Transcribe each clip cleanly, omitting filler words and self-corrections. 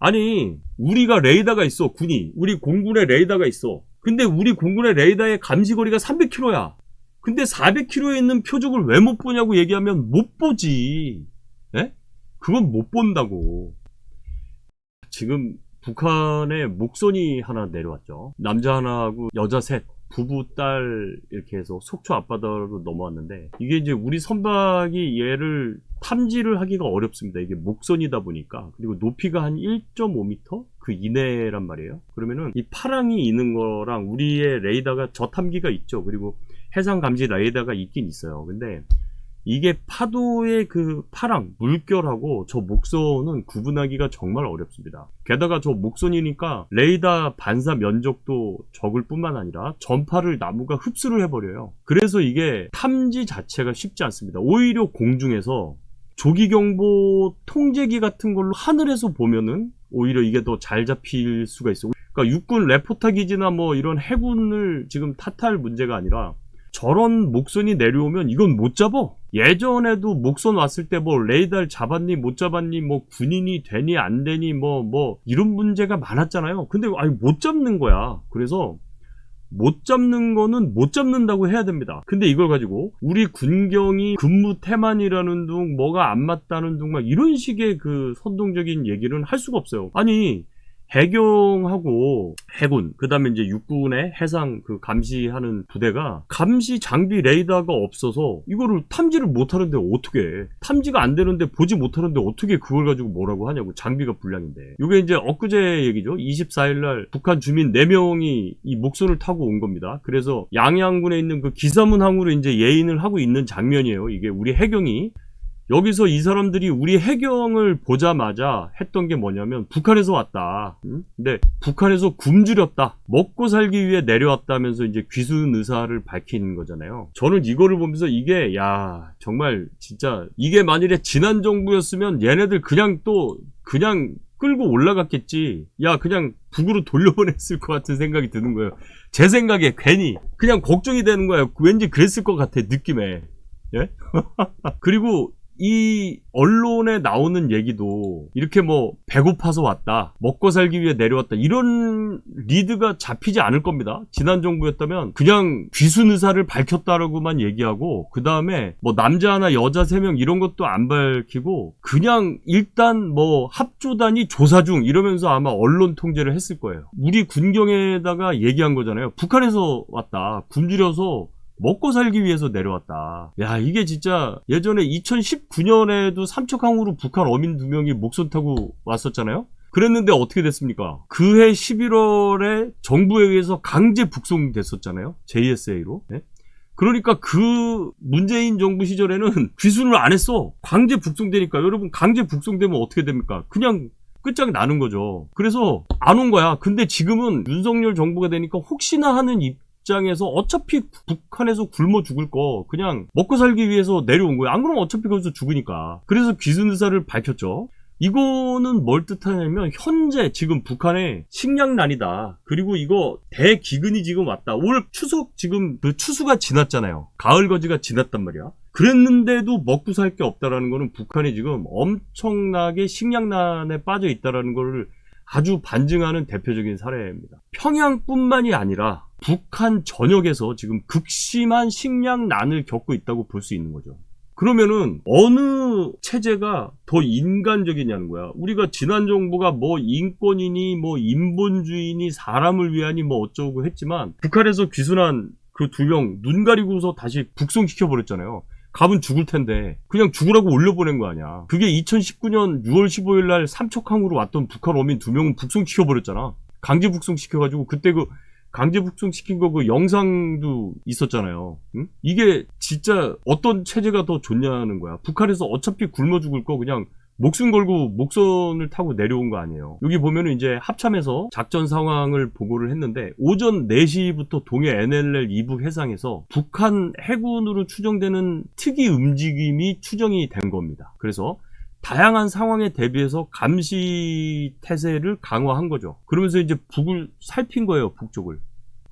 아니 우리가 레이더가 있어. 군이 우리 공군에 레이더가 있어. 근데 우리 공군의 레이더의 감시거리가 300km야. 근데 400km에 있는 표적을 왜 못 보냐고 얘기하면 못 보지. 예? 그건 못 본다고. 지금 북한에 목선이 하나 내려왔죠. 남자 하나하고 여자 셋, 부부, 딸 이렇게 해서 속초 앞바다로 넘어왔는데, 이게 이제 우리 선박이 얘를 탐지를 하기가 어렵습니다. 이게 목선이다 보니까. 그리고 높이가 한 1.5m 그 이내란 말이에요. 그러면은 이 파랑이 있는 거랑 우리의 레이더가 저탐기가 있죠. 그리고 해상 감지 레이더가 있긴 있어요. 근데 이게 파도의 그 파랑, 물결하고 저 목선은 구분하기가 정말 어렵습니다. 게다가 저 목선이니까 레이더 반사 면적도 적을 뿐만 아니라 전파를 나무가 흡수를 해버려요. 그래서 이게 탐지 자체가 쉽지 않습니다. 오히려 공중에서 조기경보 통제기 같은 걸로 하늘에서 보면은 오히려 이게 더 잘 잡힐 수가 있어요. 그러니까 육군 레포터 기지나 뭐 이런 해군을 지금 탓할 문제가 아니라 저런 목선이 내려오면 이건 못 잡아. 예전에도 목선 왔을 때 뭐 레이더를 잡았니 못 잡았니 뭐 군인이 되니 안 되니 뭐 이런 문제가 많았잖아요. 근데 아니 못 잡는 거야. 그래서 못 잡는 거는 못 잡는다고 해야 됩니다. 근데 이걸 가지고 우리 군경이 근무 태만이라는 둥 뭐가 안 맞다는 둥 막 이런 식의 그 선동적인 얘기는 할 수가 없어요. 아니 해경하고 해군, 그 다음에 이제 육군의 해상 그 감시하는 부대가 감시 장비 레이더가 없어서 이거를 탐지를 못 하는데 어떻게 해? 탐지가 안 되는데 보지 못하는데 어떻게 그걸 가지고 뭐라고 하냐고. 장비가 불량인데. 이게 이제 엊그제 얘기죠. 24일날 북한 주민 4명이 이 목선을 타고 온 겁니다. 그래서 양양군에 있는 그 기사문 항으로 이제 예인을 하고 있는 장면이에요. 이게 우리 해경이 여기서 이 사람들이 우리 해경을 보자마자 했던 게 뭐냐면 북한에서 왔다. 근데 북한에서 굶주렸다. 먹고 살기 위해 내려왔다면서 이제 귀순 의사를 밝힌 거잖아요. 저는 이거를 보면서 이게 야 정말 진짜 이게 만일에 지난 정부였으면 얘네들 그냥 끌고 올라갔겠지. 야 그냥 북으로 돌려보냈을 것 같은 생각이 드는 거예요. 제 생각에 괜히 그냥 걱정이 되는 거예요. 왠지 그랬을 것 같아 느낌에. 예? 그리고 이 언론에 나오는 얘기도 이렇게 뭐 배고파서 왔다, 먹고 살기 위해 내려왔다 이런 리드가 잡히지 않을 겁니다. 지난 정부였다면 그냥 귀순 의사를 밝혔다라고만 얘기하고 그 다음에 뭐 남자 하나 여자 3명 이런 것도 안 밝히고 그냥 일단 뭐 합조단이 조사 중 이러면서 아마 언론 통제를 했을 거예요. 우리 군경에다가 얘기한 거잖아요. 북한에서 왔다, 굶주려서 먹고 살기 위해서 내려왔다. 야 이게 진짜 예전에 2019년에도 삼척항으로 북한 어민 2명이 목선 타고 왔었잖아요. 그랬는데 어떻게 됐습니까? 그해 11월에 정부에 의해서 강제 북송됐었잖아요. JSA로. 네? 그러니까 그 문재인 정부 시절에는 귀순을 안 했어. 강제 북송되니까. 여러분 강제 북송되면 어떻게 됩니까? 그냥 끝장나는 거죠. 그래서 안 온 거야. 근데 지금은 윤석열 정부가 되니까 혹시나 하는 입장에서 어차피 북한에서 굶어 죽을 거 그냥 먹고 살기 위해서 내려온 거예요. 안 그러면 어차피 거기서 죽으니까. 그래서 귀순 의사를 밝혔죠. 이거는 뭘 뜻하냐면 현재 지금 북한에 식량난이다. 그리고 이거 대기근이 지금 왔다. 올 추석 지금 그 추수가 지났잖아요. 가을 거지가 지났단 말이야. 그랬는데도 먹고 살 게 없다라는 거는 북한이 지금 엄청나게 식량난에 빠져 있다라는 거를 아주 반증하는 대표적인 사례입니다. 평양뿐만이 아니라 북한 전역에서 지금 극심한 식량난을 겪고 있다고 볼 수 있는 거죠. 그러면은 어느 체제가 더 인간적이냐는 거야. 우리가 지난 정부가 뭐 인권이니 뭐 인본주의니 사람을 위하니 뭐 어쩌고 했지만 북한에서 귀순한 그 2명 눈 가리고서 다시 북송시켜버렸잖아요. 가면 죽을 텐데 그냥 죽으라고 올려보낸 거 아니야. 그게 2019년 6월 15일 날 삼척항으로 왔던 북한 어민 2명은 북송시켜버렸잖아. 강제 북송시켜가지고 그때 그 강제 북송시킨 거 그 영상도 있었잖아요. 응? 이게 진짜 어떤 체제가 더 좋냐는 거야. 북한에서 어차피 굶어 죽을 거 그냥 목숨 걸고 목선을 타고 내려온 거 아니에요. 여기 보면은 이제 합참에서 작전 상황을 보고를 했는데 오전 4시부터 동해 NLL 이북 해상에서 북한 해군으로 추정되는 특이 움직임이 추정이 된 겁니다. 그래서 다양한 상황에 대비해서 감시 태세를 강화한 거죠. 그러면서 이제 북을 살핀 거예요, 북쪽을.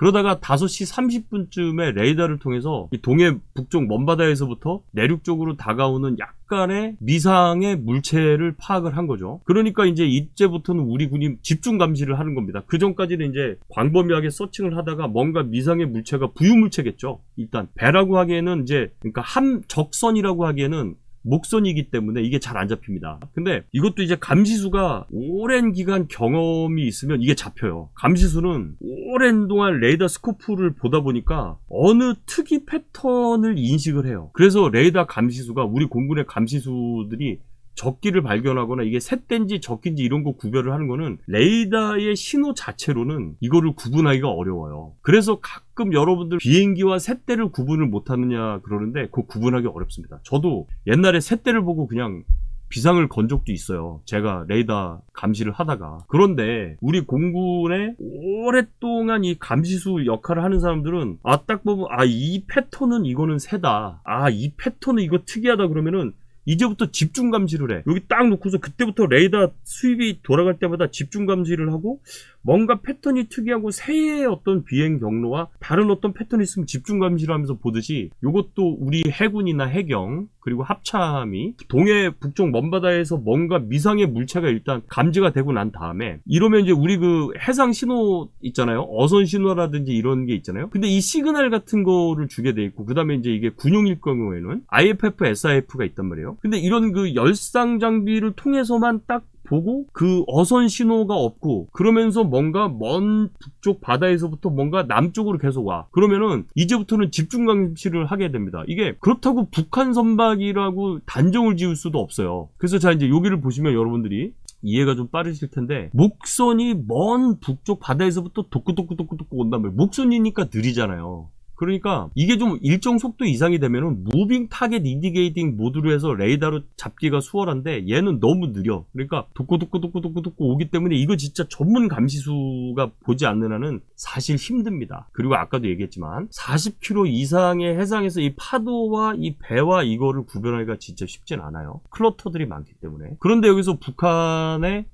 그러다가 5시 30분쯤에 레이더를 통해서 이 동해 북쪽 먼바다에서부터 내륙 쪽으로 다가오는 약간의 미상의 물체를 파악을 한 거죠. 그러니까 이제 이제부터는 우리 군이 집중 감시를 하는 겁니다. 그 전까지는 이제 광범위하게 서칭을 하다가 뭔가 미상의 물체가 부유물체겠죠. 일단 배라고 하기에는 이제 그러니까 함적선이라고 하기에는 목선이기 때문에 이게 잘 안 잡힙니다. 근데 이것도 이제 감시수가 오랜 기간 경험이 있으면 이게 잡혀요. 감시수는 오랜 동안 레이더 스코프를 보다 보니까 어느 특이 패턴을 인식을 해요. 그래서 레이더 감시수가 우리 공군의 감시수들이 적기를 발견하거나 이게 셋대인지 적기인지 이런 거 구별을 하는 거는 레이더의 신호 자체로는 이거를 구분하기가 어려워요. 그래서 가끔 여러분들 비행기와 셋대를 구분을 못하느냐 그러는데 그거 구분하기 어렵습니다. 저도 옛날에 셋대를 보고 그냥 비상을 건 적도 있어요. 제가 레이더 감시를 하다가. 그런데 우리 공군에 오랫동안 이 감시수 역할을 하는 사람들은 딱 보면 이 패턴은 이거는 새다. 이 패턴은 이거 특이하다 그러면은 이제부터 집중 감시를 해. 여기 딱 놓고서 그때부터 레이더 수입이 돌아갈 때마다 집중 감시를 하고 뭔가 패턴이 특이하고 새의 어떤 비행 경로와 다른 어떤 패턴이 있으면 집중 감시를 하면서 보듯이 이것도 우리 해군이나 해경 그리고 합참이 동해 북쪽 먼바다에서 뭔가 미상의 물체가 일단 감지가 되고 난 다음에 이러면 이제 우리 그 해상 신호 있잖아요. 어선 신호라든지 이런 게 있잖아요. 근데 이 시그널 같은 거를 주게 돼 있고 그 다음에 이제 이게 군용일 경우에는 IFF, SIF가 있단 말이에요. 근데 이런 그 열상 장비를 통해서만 딱 보고 그 어선 신호가 없고 그러면서 뭔가 먼 북쪽 바다에서부터 뭔가 남쪽으로 계속 와. 그러면은 이제부터는 집중 감시를 하게 됩니다. 이게 그렇다고 북한 선박이라고 단정을 지을 수도 없어요. 그래서 자 이제 여기를 보시면 여러분들이 이해가 좀 빠르실 텐데 목선이 먼 북쪽 바다에서부터 도끄도끄도끄도끄 온단 말이에요. 목선이니까 느리잖아요. 그러니까 이게 좀 일정 속도 이상이 되면은 무빙 타겟 인디게이팅 모드로 해서 레이더로 잡기가 수월한데 얘는 너무 느려. 그러니까 도꼬도꼬도꼬도꼬 오기 때문에 이거 진짜 전문 감시수가 보지 않는 한은 사실 힘듭니다. 그리고 아까도 얘기했지만 40km 이상의 해상에서 이 파도와 이 배와 이거를 구별하기가 진짜 쉽진 않아요. 클러터들이 많기 때문에. 그런데 여기서 북한의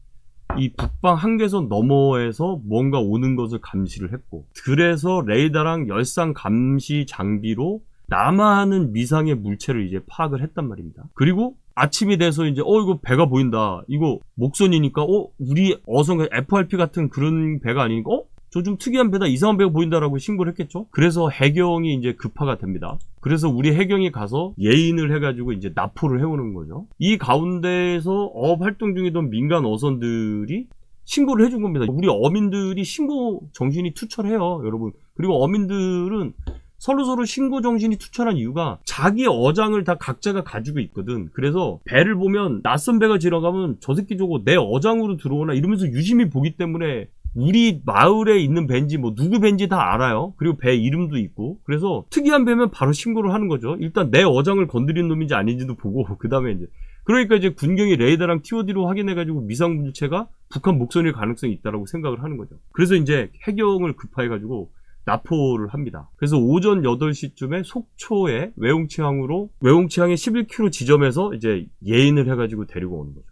이 북방 한계선 너머에서 뭔가 오는 것을 감시를 했고 그래서 레이더랑 열상 감시 장비로 남하하는 미상의 물체를 이제 파악을 했단 말입니다. 그리고 아침이 돼서 이제 이거 배가 보인다. 이거 목선이니까 우리 어선 FRP 같은 그런 배가 아니니까 저 좀 특이한 배다, 이상한 배가 보인다라고 신고를 했겠죠. 그래서 해경이 이제 급파가 됩니다. 그래서 우리 해경이 가서 예인을 해가지고 이제 납포를 해오는 거죠. 이 가운데에서 어업 활동 중이던 민간 어선들이 신고를 해준 겁니다. 우리 어민들이 신고 정신이 투철해요, 여러분. 그리고 어민들은 서로 신고 정신이 투철한 이유가 자기 어장을 다 각자가 가지고 있거든. 그래서 배를 보면 낯선 배가 지나가면 저 새끼 저거 내 어장으로 들어오나 이러면서 유심히 보기 때문에 우리 마을에 있는 배인지 뭐 누구 배인지 다 알아요. 그리고 배 이름도 있고. 그래서 특이한 배면 바로 신고를 하는 거죠. 일단 내 어장을 건드린 놈인지 아닌지도 보고 그 다음에 이제 그러니까 이제 군경이 레이더랑 TOD로 확인해가지고 미상 물체가 북한 목선일 가능성이 있다라고 생각을 하는 거죠. 그래서 이제 해경을 급파해가지고 납포를 합니다. 그래서 오전 8시쯤에 속초에 외홍치항의 11km 지점에서 이제 예인을 해가지고 데리고 오는 거죠.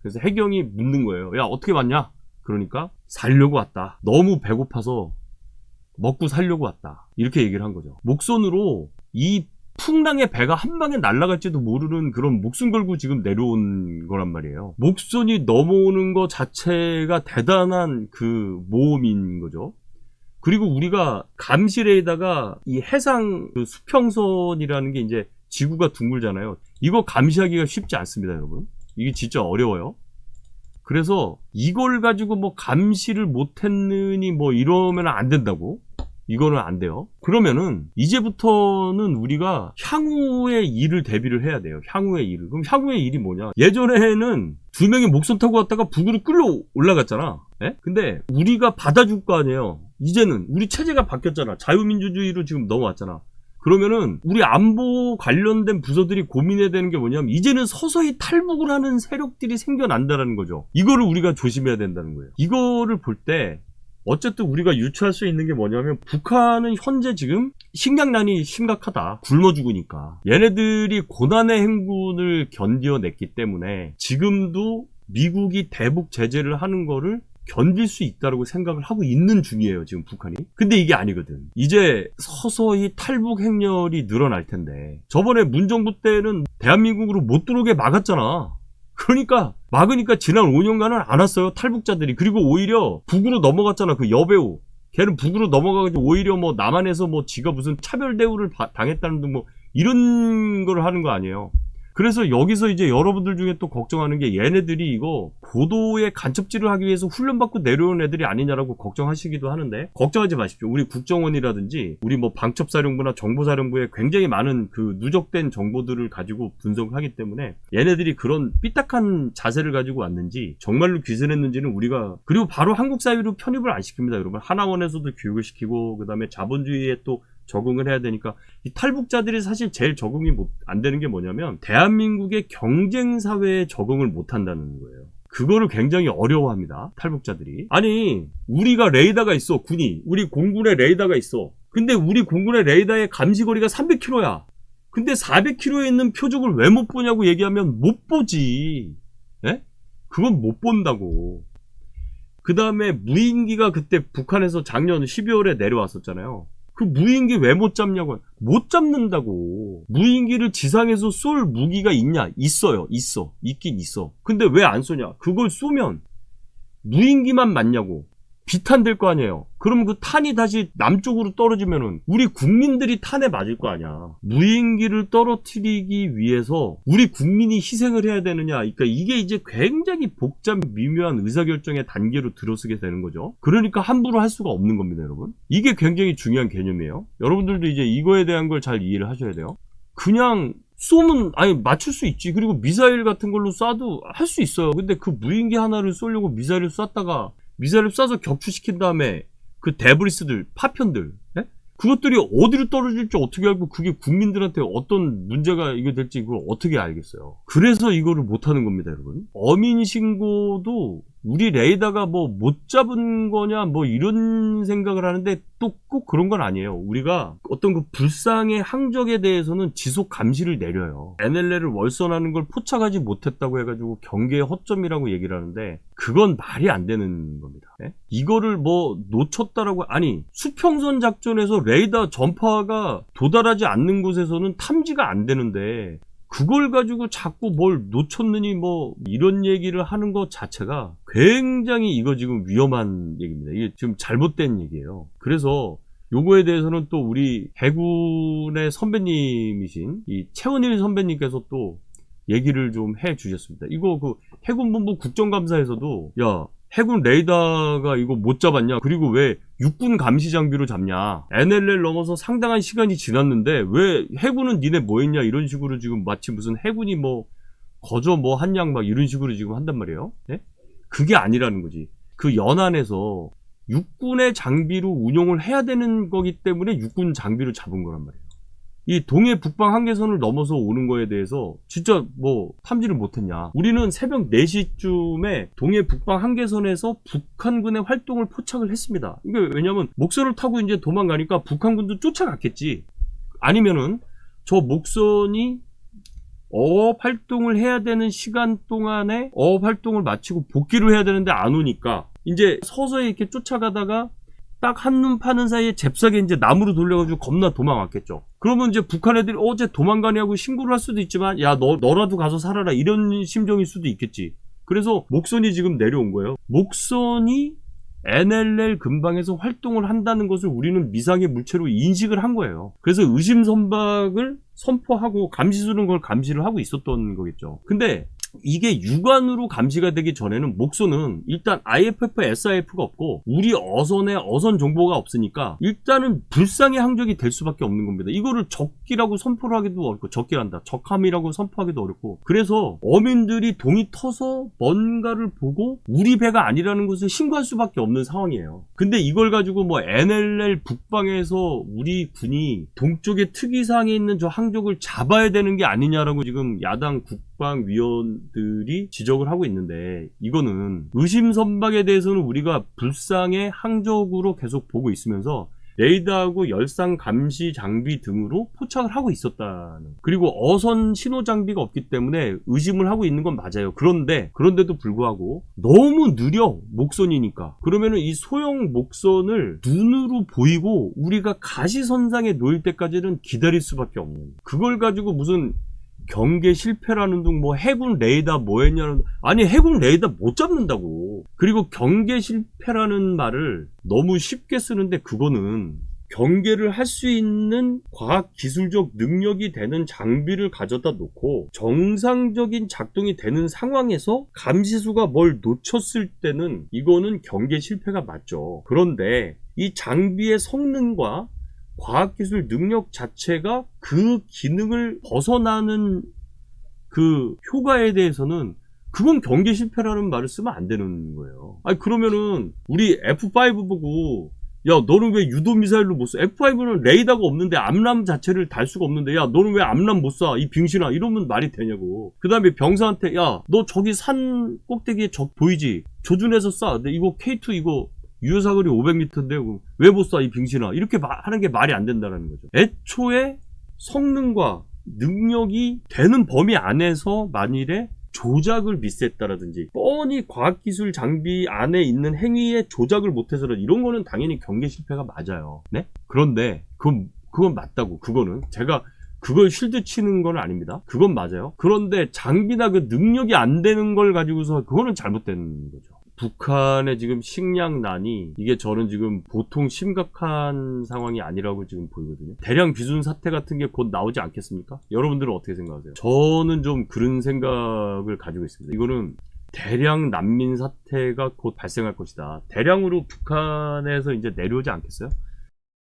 그래서 해경이 묻는 거예요. 야, 어떻게 왔냐? 그러니까 살려고 왔다. 너무 배고파서 먹고 살려고 왔다. 이렇게 얘기를 한 거죠. 목선으로 이 풍랑의 배가 한 방에 날아갈지도 모르는 그런 목숨 걸고 지금 내려온 거란 말이에요. 목선이 넘어오는 것 자체가 대단한 그 모험인 거죠. 그리고 우리가 감시 레이더가 이 해상 그 수평선이라는 게 이제 지구가 둥글잖아요. 이거 감시하기가 쉽지 않습니다, 여러분. 이게 진짜 어려워요. 그래서 이걸 가지고 뭐 감시를 못했느니 뭐 이러면 안 된다고? 이거는 안 돼요. 그러면은 이제부터는 우리가 향후의 일을 대비를 해야 돼요. 향후의 일을. 그럼 향후의 일이 뭐냐? 예전에는 2명이 목선 타고 왔다가 북으로 끌려 올라갔잖아. 예? 근데 우리가 받아줄 거 아니에요. 이제는 우리 체제가 바뀌었잖아. 자유민주주의로 지금 넘어왔잖아. 그러면은 우리 안보 관련된 부서들이 고민해야 되는 게 뭐냐면 이제는 서서히 탈북을 하는 세력들이 생겨난다는 거죠. 이거를 우리가 조심해야 된다는 거예요. 이거를 볼 때 어쨌든 우리가 유추할 수 있는 게 뭐냐면 북한은 현재 지금 식량난이 심각하다. 굶어 죽으니까. 얘네들이 고난의 행군을 견뎌냈기 때문에 지금도 미국이 대북 제재를 하는 거를 견딜 수 있다고 생각을 하고 있는 중이에요, 지금 북한이. 근데 이게 아니거든. 이제 서서히 탈북 행렬이 늘어날 텐데, 저번에 문정부 때는 대한민국으로 못 들어오게 막았잖아. 그러니까 막으니까 지난 5년간은 안 왔어요, 탈북자들이. 그리고 오히려 북으로 넘어갔잖아, 그 여배우. 걔는 북으로 넘어가가지고 오히려 뭐 남한에서 뭐 지가 무슨 차별 대우를 당했다는 등 뭐 이런 걸 하는 거 아니에요. 그래서 여기서 이제 여러분들 중에 또 걱정하는 게, 얘네들이 이거 고도의 간첩질을 하기 위해서 훈련받고 내려온 애들이 아니냐라고 걱정하시기도 하는데, 걱정하지 마십시오. 우리 국정원이라든지 우리 뭐 방첩사령부나 정보사령부에 굉장히 많은 그 누적된 정보들을 가지고 분석을 하기 때문에, 얘네들이 그런 삐딱한 자세를 가지고 왔는지 정말로 귀순했는지는 우리가, 그리고 바로 한국 사회로 편입을 안 시킵니다, 여러분. 하나원에서도 교육을 시키고, 그 다음에 자본주의에 또 적응을 해야 되니까, 이 탈북자들이 사실 제일 적응이 안 되는 게 뭐냐면, 대한민국의 경쟁사회에 적응을 못 한다는 거예요. 그거를 굉장히 어려워합니다, 탈북자들이. 아니, 우리가 레이더가 있어, 군이. 우리 공군에 레이더가 있어. 근데 우리 공군의 레이더의 감시거리가 300km야. 근데 400km에 있는 표적을 왜 못 보냐고 얘기하면 못 보지. 예? 그건 못 본다고. 그 다음에 무인기가 그때 북한에서 작년 12월에 내려왔었잖아요. 그 무인기 왜 못 잡냐고. 못 잡는다고. 무인기를 지상에서 쏠 무기가 있냐? 있어요. 있긴 있어. 근데 왜 안 쏘냐? 그걸 쏘면 무인기만 맞냐고. 비탄될 거 아니에요. 그럼 그 탄이 다시 남쪽으로 떨어지면은 우리 국민들이 탄에 맞을 거 아니야. 무인기를 떨어뜨리기 위해서 우리 국민이 희생을 해야 되느냐. 그러니까 이게 이제 굉장히 복잡 미묘한 의사결정의 단계로 들어서게 되는 거죠. 그러니까 함부로 할 수가 없는 겁니다, 여러분. 이게 굉장히 중요한 개념이에요. 여러분들도 이제 이거에 대한 걸 잘 이해를 하셔야 돼요. 그냥 쏘면 아니 맞출 수 있지. 그리고 미사일 같은 걸로 쏴도 할 수 있어요. 근데 그 무인기 하나를 쏘려고 미사일을 쐈다가 미사일을 쏴서 격추시킨 다음에 그 데브리스들, 파편들, 예? 그것들이 어디로 떨어질지 어떻게 알고, 그게 국민들한테 어떤 문제가 이게 될지 그걸 어떻게 알겠어요. 그래서 이거를 못하는 겁니다, 여러분. 어민 신고도 우리 레이더가 뭐 못 잡은 거냐 뭐 이런 생각을 하는데, 또 꼭 그런 건 아니에요. 우리가 어떤 그 불상의 항적에 대해서는 지속 감시를 내려요. NLL을 월선하는 걸 포착하지 못했다고 해가지고 경계의 허점이라고 얘기를 하는데, 그건 말이 안 되는 겁니다. 네? 이거를 뭐 놓쳤다라고, 아니 수평선 작전에서 레이더 전파가 도달하지 않는 곳에서는 탐지가 안 되는데, 그걸 가지고 자꾸 뭘 놓쳤느니 뭐 이런 얘기를 하는 것 자체가 굉장히 이거 지금 위험한 얘기입니다. 이게 지금 잘못된 얘기예요. 그래서 요거에 대해서는 또 우리 해군의 선배님이신 이 최원일 선배님께서 또 얘기를 좀 해 주셨습니다. 이거 그 해군본부 국정감사에서도, 야, 해군 레이더가 이거 못 잡았냐? 그리고 왜 육군 감시 장비로 잡냐? NLL 넘어서 상당한 시간이 지났는데 왜 해군은 니네 뭐 했냐? 이런 식으로 지금 마치 무슨 해군이 뭐 거저 뭐 한양 막 이런 식으로 지금 한단 말이에요. 네? 그게 아니라는 거지. 그 연안에서 육군의 장비로 운용을 해야 되는 거기 때문에 육군 장비로 잡은 거란 말이에요. 이 동해 북방 한계선을 넘어서 오는 거에 대해서 진짜 뭐 탐지를 못했냐. 우리는 새벽 4시쯤에 동해 북방 한계선에서 북한군의 활동을 포착을 했습니다. 이게 왜냐면 목선을 타고 이제 도망가니까 북한군도 쫓아갔겠지. 아니면은 저 목선이 어업 활동을 해야 되는 시간 동안에 어업 활동을 마치고 복귀를 해야 되는데 안 오니까 이제 서서히 이렇게 쫓아가다가 딱 한눈 파는 사이에 잽싸게 이제 나무로 돌려가지고 겁나 도망왔겠죠. 그러면 이제 북한 애들이 어제 도망가냐고 신고를 할 수도 있지만, 야, 너라도 가서 살아라, 이런 심정일 수도 있겠지. 그래서 목선이 지금 내려온 거예요. 목선이 NLL 근방에서 활동을 한다는 것을 우리는 미상의 물체로 인식을 한 거예요. 그래서 의심선박을 선포하고 감시 수는 걸 감시를 하고 있었던 거겠죠. 근데 이게 육안으로 감시가 되기 전에는 목선은 일단 IFF, SIF가 없고 우리 어선에 어선 정보가 없으니까 일단은 불상의 항적이 될 수밖에 없는 겁니다. 이거를 적기라고 선포를 하기도 어렵고, 적기란다, 적함이라고 선포하기도 어렵고, 그래서 어민들이 동이 터서 뭔가를 보고 우리 배가 아니라는 것을 신고할 수밖에 없는 상황이에요. 근데 이걸 가지고 뭐 NLL 북방에서 우리 군이 동쪽의 특이사항에 있는 저 항적을 잡아야 되는 게 아니냐라고 지금 야당 국방위원들이 지적을 하고 있는데, 이거는 의심선박에 대해서는 우리가 불상의 항적으로 계속 보고 있으면서 레이더하고 열상 감시 장비 등으로 포착을 하고 있었다는. 그리고 어선 신호 장비가 없기 때문에 의심을 하고 있는 건 맞아요. 그런데도 불구하고 너무 느려, 목선이니까. 그러면은 이 소형 목선을 눈으로 보이고 우리가 가시선상에 놓일 때까지는 기다릴 수밖에 없는. 그걸 가지고 무슨 경계 실패라는 둥, 뭐 해군 레이더 뭐 했냐는, 아니 해군 레이더 못 잡는다고. 그리고 경계 실패라는 말을 너무 쉽게 쓰는데, 그거는 경계를 할 수 있는 과학 기술적 능력이 되는 장비를 가져다 놓고 정상적인 작동이 되는 상황에서 감시수가 뭘 놓쳤을 때는 이거는 경계 실패가 맞죠. 그런데 이 장비의 성능과 과학기술 능력 자체가 그 기능을 벗어나는 그 효과에 대해서는 그건 경계 실패라는 말을 쓰면 안 되는 거예요. 아니 그러면은 우리 F5 보고 야 너는 왜 유도 미사일로 못 쏴? F5는 레이더가 없는데 암람 자체를 달 수가 없는데 야 너는 왜 암람 못 쏴? 이 빙신아, 이러면 말이 되냐고. 그 다음에 병사한테 야 너 저기 산 꼭대기에 적 보이지? 조준해서 쏴. 근데 이거 K2 이거 유효사거리 500m인데 왜 못 쏴 이 빙신아, 이렇게 하는 게 말이 안 된다는 거죠. 애초에 성능과 능력이 되는 범위 안에서 만일에 조작을 미스했다라든지 뻔히 과학기술 장비 안에 있는 행위에 조작을 못해서는 이런 거는 당연히 경계 실패가 맞아요. 네? 그런데 그건 맞다고. 그거는 제가 그걸 실드 치는 건 아닙니다. 그건 맞아요. 그런데 장비나 그 능력이 안 되는 걸 가지고서 그거는 잘못된 거죠. 북한의 지금 식량난이 이게 저는 지금 보통 심각한 상황이 아니라고 지금 보이거든요. 대량 비순 사태 같은 게 곧 나오지 않겠습니까? 여러분들은 어떻게 생각하세요? 저는 좀 그런 생각을 가지고 있습니다. 이거는 대량 난민 사태가 곧 발생할 것이다. 대량으로 북한에서 이제 내려오지 않겠어요?